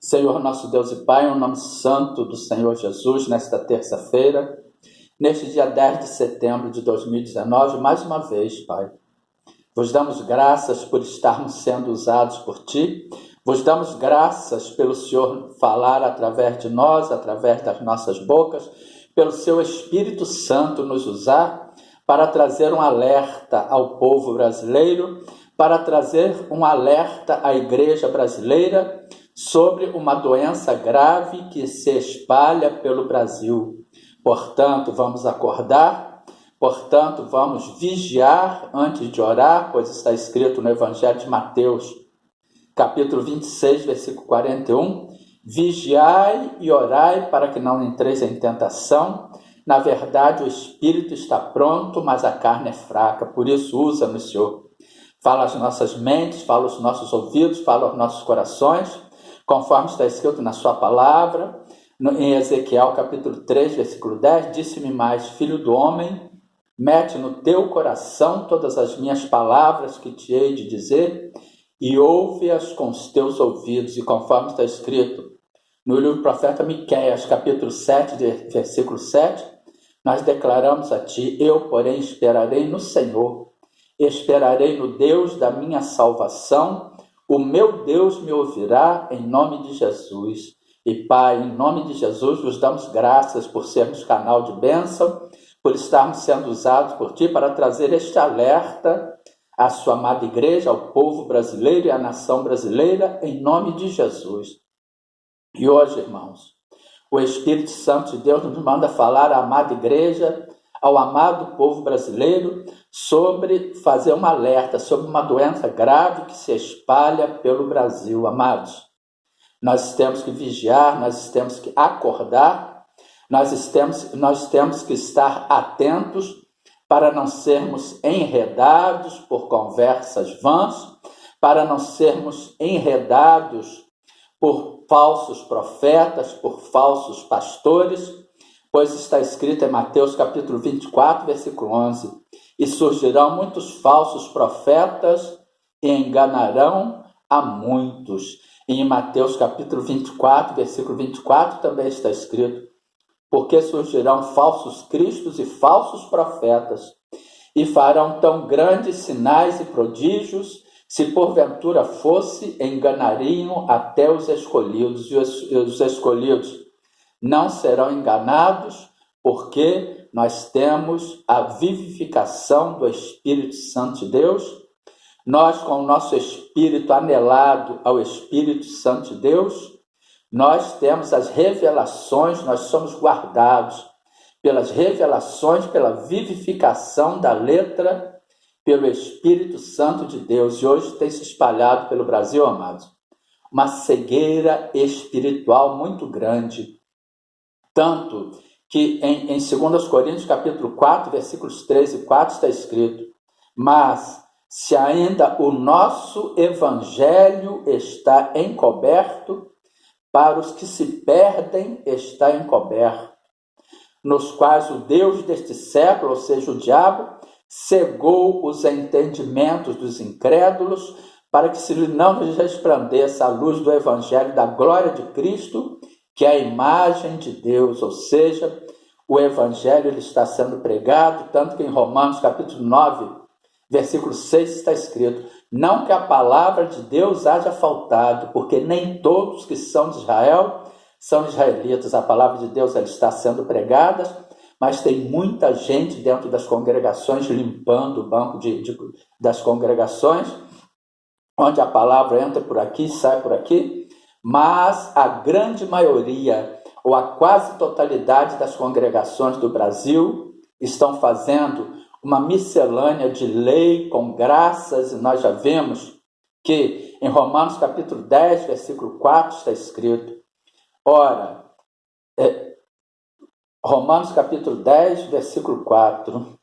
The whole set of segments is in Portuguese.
Senhor nosso Deus e Pai, em nome santo do Senhor Jesus, nesta terça-feira, neste dia 10 de setembro de 2019, mais uma vez, Pai, vos damos graças por estarmos sendo usados por Ti, vos damos graças pelo Senhor falar através de nós, através das nossas bocas, pelo Seu Espírito Santo nos usar para trazer um alerta ao povo brasileiro, para trazer um alerta à igreja brasileira sobre uma doença grave que se espalha pelo Brasil. Portanto, vamos acordar, portanto, vamos vigiar antes de orar, pois está escrito no Evangelho de Mateus, capítulo 26, versículo 41, vigiai e orai para que não entreis em tentação. Na verdade, o espírito está pronto, mas a carne é fraca. Por isso, usa-nos, Senhor. Fala às nossas mentes, fala aos nossos ouvidos, fala aos nossos corações, conforme está escrito na sua palavra. Em Ezequiel, capítulo 3, versículo 10, disse-me mais, filho do homem, mete no teu coração todas as minhas palavras que te hei de dizer e ouve-as com os teus ouvidos. E conforme está escrito no livro do profeta Miqueias, capítulo 7, versículo 7, nós declaramos a ti, eu, porém, esperarei no Senhor, esperarei no Deus da minha salvação, o meu Deus me ouvirá em nome de Jesus. E Pai, em nome de Jesus, vos damos graças por sermos canal de bênção, por estarmos sendo usados por Ti para trazer este alerta à sua amada igreja, ao povo brasileiro e à nação brasileira, em nome de Jesus. E hoje, irmãos, o Espírito Santo de Deus nos manda falar à amada igreja, ao amado povo brasileiro, sobre fazer um alerta sobre uma doença grave que se espalha pelo Brasil. Amados, nós temos que vigiar, nós temos que acordar, nós temos que estar atentos para não sermos enredados por conversas vãs, para não sermos enredados por falsos profetas, por falsos pastores, pois está escrito em Mateus capítulo 24, versículo 11, e surgirão muitos falsos profetas e enganarão a muitos. E em Mateus capítulo 24, versículo 24, também está escrito, porque surgirão falsos cristos e falsos profetas, e farão tão grandes sinais e prodígios, se porventura fosse, enganariam até os escolhidos, e os escolhidos não serão enganados, porque nós temos a vivificação do Espírito Santo de Deus. Nós, com o nosso espírito anelado ao Espírito Santo de Deus, nós temos as revelações, nós somos guardados pelas revelações, pela vivificação da letra, pelo Espírito Santo de Deus. E hoje tem se espalhado pelo Brasil, amados, uma cegueira espiritual muito grande. Tanto que em 2 Coríntios, capítulo 4, versículos 3 e 4, está escrito, mas se ainda o nosso evangelho está encoberto, para os que se perdem está encoberto, nos quais o Deus deste século, ou seja, o diabo, cegou os entendimentos dos incrédulos, para que se não lhes resplandeça a luz do evangelho da glória de Cristo, que é a imagem de Deus, ou seja, o evangelho ele está sendo pregado, tanto que em Romanos capítulo 9, versículo 6 está escrito, não que a palavra de Deus haja faltado, porque nem todos que são de Israel são israelitas. A palavra de Deus ela está sendo pregada, mas tem muita gente dentro das congregações limpando o banco das congregações, onde a palavra entra por aqui e sai por aqui, mas a grande maioria, ou a quase totalidade das congregações do Brasil estão fazendo uma miscelânea de lei com graças, e nós já vemos que em Romanos capítulo 10, versículo 4 está escrito, ora, Romanos capítulo 10, versículo 4,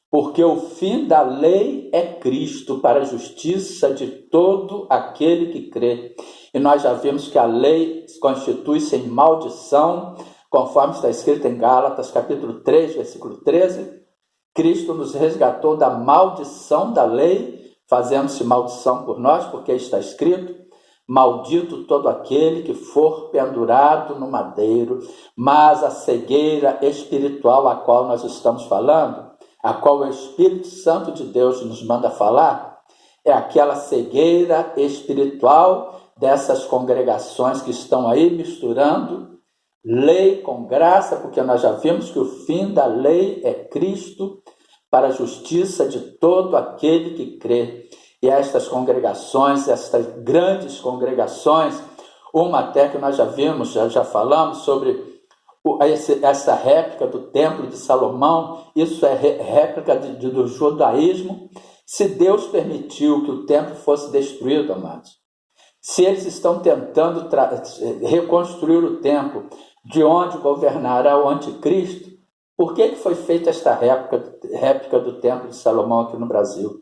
porque o fim da lei é Cristo para a justiça de todo aquele que crê. E nós já vimos que a lei constitui-se em maldição, conforme está escrito em Gálatas, capítulo 3, versículo 13. Cristo nos resgatou da maldição da lei fazendo-se maldição por nós, porque está escrito: maldito todo aquele que for pendurado no madeiro. Mas a cegueira espiritual a qual nós estamos falando, a qual o Espírito Santo de Deus nos manda falar, é aquela cegueira espiritual dessas congregações que estão aí misturando lei com graça, porque nós já vimos que o fim da lei é Cristo, para a justiça de todo aquele que crê. E estas congregações, estas grandes congregações, uma até que nós já vimos, já falamos sobre essa réplica do Templo de Salomão, isso é réplica do judaísmo. Se Deus permitiu que o templo fosse destruído, amados, se eles estão tentando reconstruir o templo de onde governará o anticristo, por que foi feita esta réplica do Templo de Salomão aqui no Brasil?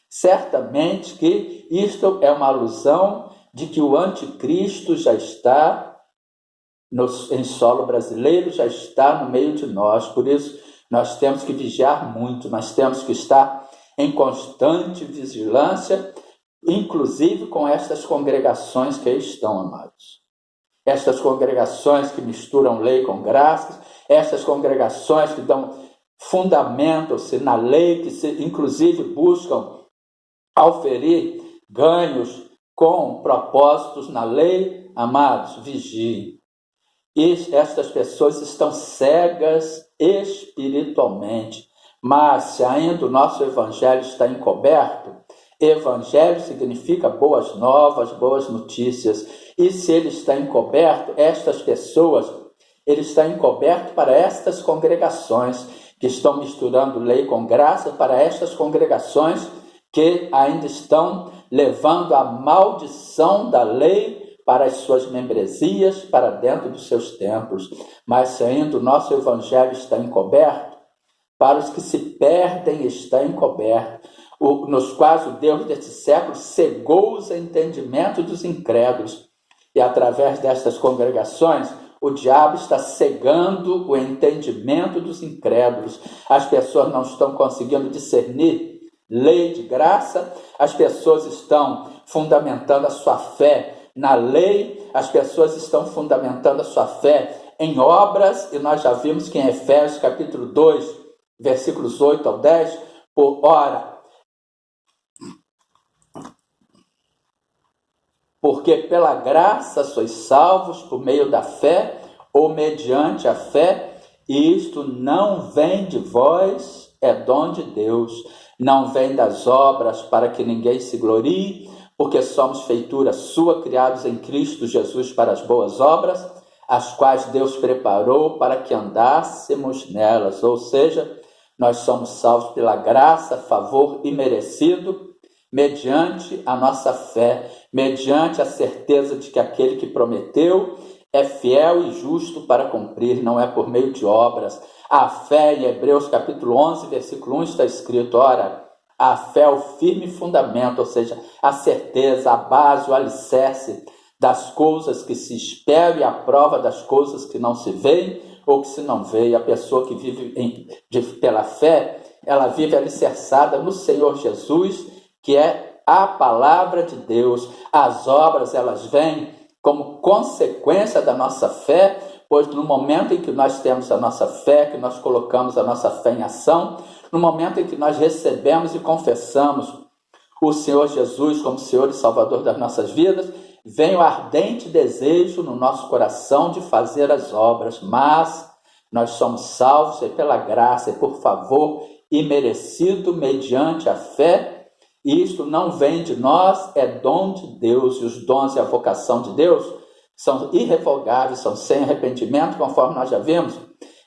Certamente que isto é uma alusão de que o anticristo já está em solo brasileiro, já está no meio de nós. Por isso, nós temos que vigiar muito, nós temos que estar em constante vigilância, inclusive com estas congregações que aí estão, amados. Estas congregações que misturam lei com graça, estas congregações que fundamentam-se na lei, que inclusive buscam auferir ganhos com propósitos na lei, amados, vigiem. E estas pessoas estão cegas espiritualmente, mas se ainda o nosso evangelho está encoberto, evangelho significa boas novas, boas notícias. E se ele está encoberto, estas pessoas, ele está encoberto para estas congregações que estão misturando lei com graça, para estas congregações que ainda estão levando a maldição da lei para as suas membresias, para dentro dos seus templos. Mas se ainda o nosso evangelho está encoberto, para os que se perdem está encoberto, nos quais o Deus deste século cegou os entendimentos dos incrédulos. E através destas congregações, o diabo está cegando o entendimento dos incrédulos. As pessoas não estão conseguindo discernir lei de graça, as pessoas estão fundamentando a sua fé na lei, as pessoas estão fundamentando a sua fé em obras, e nós já vimos que em Efésios capítulo 2, versículos 8 ao 10, porque pela graça sois salvos por meio da fé, ou mediante a fé, e isto não vem de vós, é dom de Deus, não vem das obras para que ninguém se glorie, porque somos feitura sua, criados em Cristo Jesus para as boas obras, as quais Deus preparou para que andássemos nelas. Ou seja, nós somos salvos pela graça, favor imerecido, mediante a nossa fé, mediante a certeza de que aquele que prometeu é fiel e justo para cumprir, não é por meio de obras. A fé, em Hebreus capítulo 11, versículo 1, está escrito: ora, a fé é o firme fundamento, ou seja, a certeza, a base, o alicerce das coisas que se esperam e a prova das coisas que não se veem ou que se não veem. A pessoa que vive pela fé, ela vive alicerçada no Senhor Jesus, que é a palavra de Deus. As obras, elas vêm como consequência da nossa fé, pois no momento em que nós temos a nossa fé, que nós colocamos a nossa fé em ação, no momento em que nós recebemos e confessamos o Senhor Jesus como Senhor e Salvador das nossas vidas, vem o ardente desejo no nosso coração de fazer as obras, mas nós somos salvos pela graça e por favor imerecido mediante a fé, e isto não vem de nós, é dom de Deus, e os dons e a vocação de Deus são irrevogáveis, são sem arrependimento, conforme nós já vimos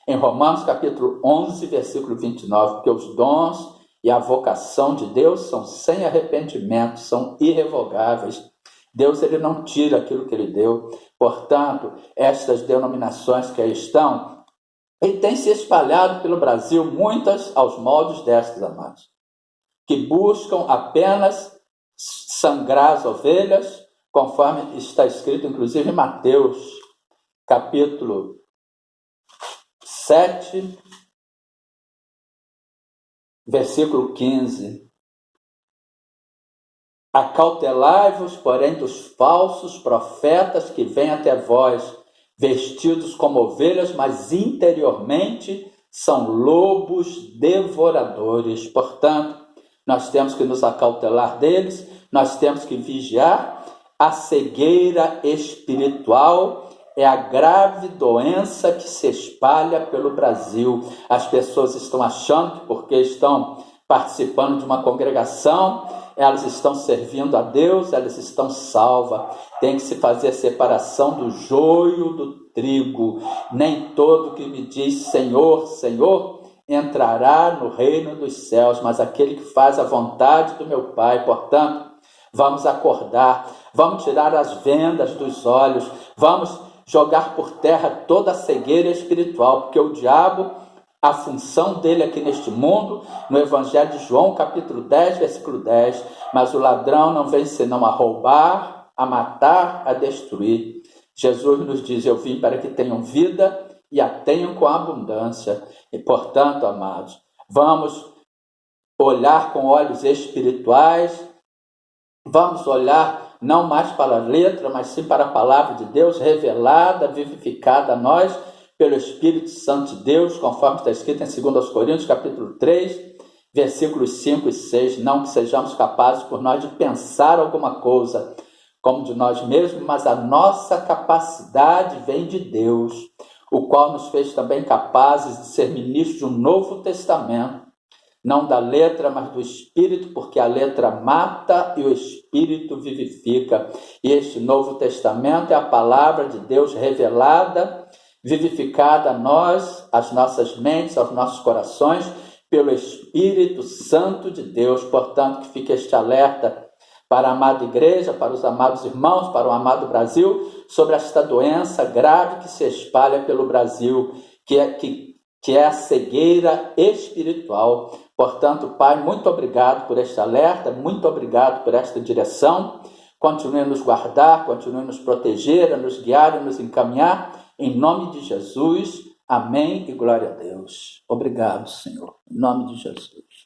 em Romanos capítulo 11, versículo 29, porque os dons e a vocação de Deus são sem arrependimento, são irrevogáveis. Deus, ele não tira aquilo que ele deu. Portanto, estas denominações que aí estão, e tem se espalhado pelo Brasil muitas aos moldes destas, amados, que buscam apenas sangrar as ovelhas, conforme está escrito, inclusive, em Mateus, capítulo 7, versículo 15. Acautelai-vos, porém, dos falsos profetas que vêm até vós, vestidos como ovelhas, mas interiormente são lobos devoradores. Portanto, nós temos que nos acautelar deles, nós temos que vigiar. A cegueira espiritual é a grave doença que se espalha pelo Brasil. As pessoas estão achando que porque estão participando de uma congregação, elas estão servindo a Deus, elas estão salvas. Tem que se fazer a separação do joio do trigo. Nem todo que me diz Senhor, Senhor, entrará no reino dos céus, mas aquele que faz a vontade do meu Pai. Portanto, vamos acordar, vamos tirar as vendas dos olhos, vamos jogar por terra toda a cegueira espiritual, porque o diabo, a função dele aqui neste mundo, no Evangelho de João, capítulo 10, versículo 10, mas o ladrão não vem senão a roubar, a matar, a destruir. Jesus nos diz, eu vim para que tenham vida e a tenham com abundância. E, portanto, amados, vamos olhar com olhos espirituais, vamos olhar não mais para a letra, mas sim para a palavra de Deus revelada, vivificada a nós pelo Espírito Santo de Deus, conforme está escrito em 2 Coríntios, capítulo 3, versículos 5 e 6. Não que sejamos capazes por nós de pensar alguma coisa como de nós mesmos, mas a nossa capacidade vem de Deus, o qual nos fez também capazes de ser ministros de um novo testamento, não da letra, mas do Espírito, porque a letra mata e o Espírito vivifica. E este Novo Testamento é a palavra de Deus revelada, vivificada a nós, às nossas mentes, aos nossos corações, pelo Espírito Santo de Deus. Portanto, que fique este alerta para a amada igreja, para os amados irmãos, para o amado Brasil, sobre esta doença grave que se espalha pelo Brasil, que é a cegueira espiritual. Portanto, Pai, muito obrigado por este alerta, muito obrigado por esta direção. Continue a nos guardar, continue a nos proteger, a nos guiar e nos encaminhar. Em nome de Jesus, amém e glória a Deus. Obrigado, Senhor. Em nome de Jesus.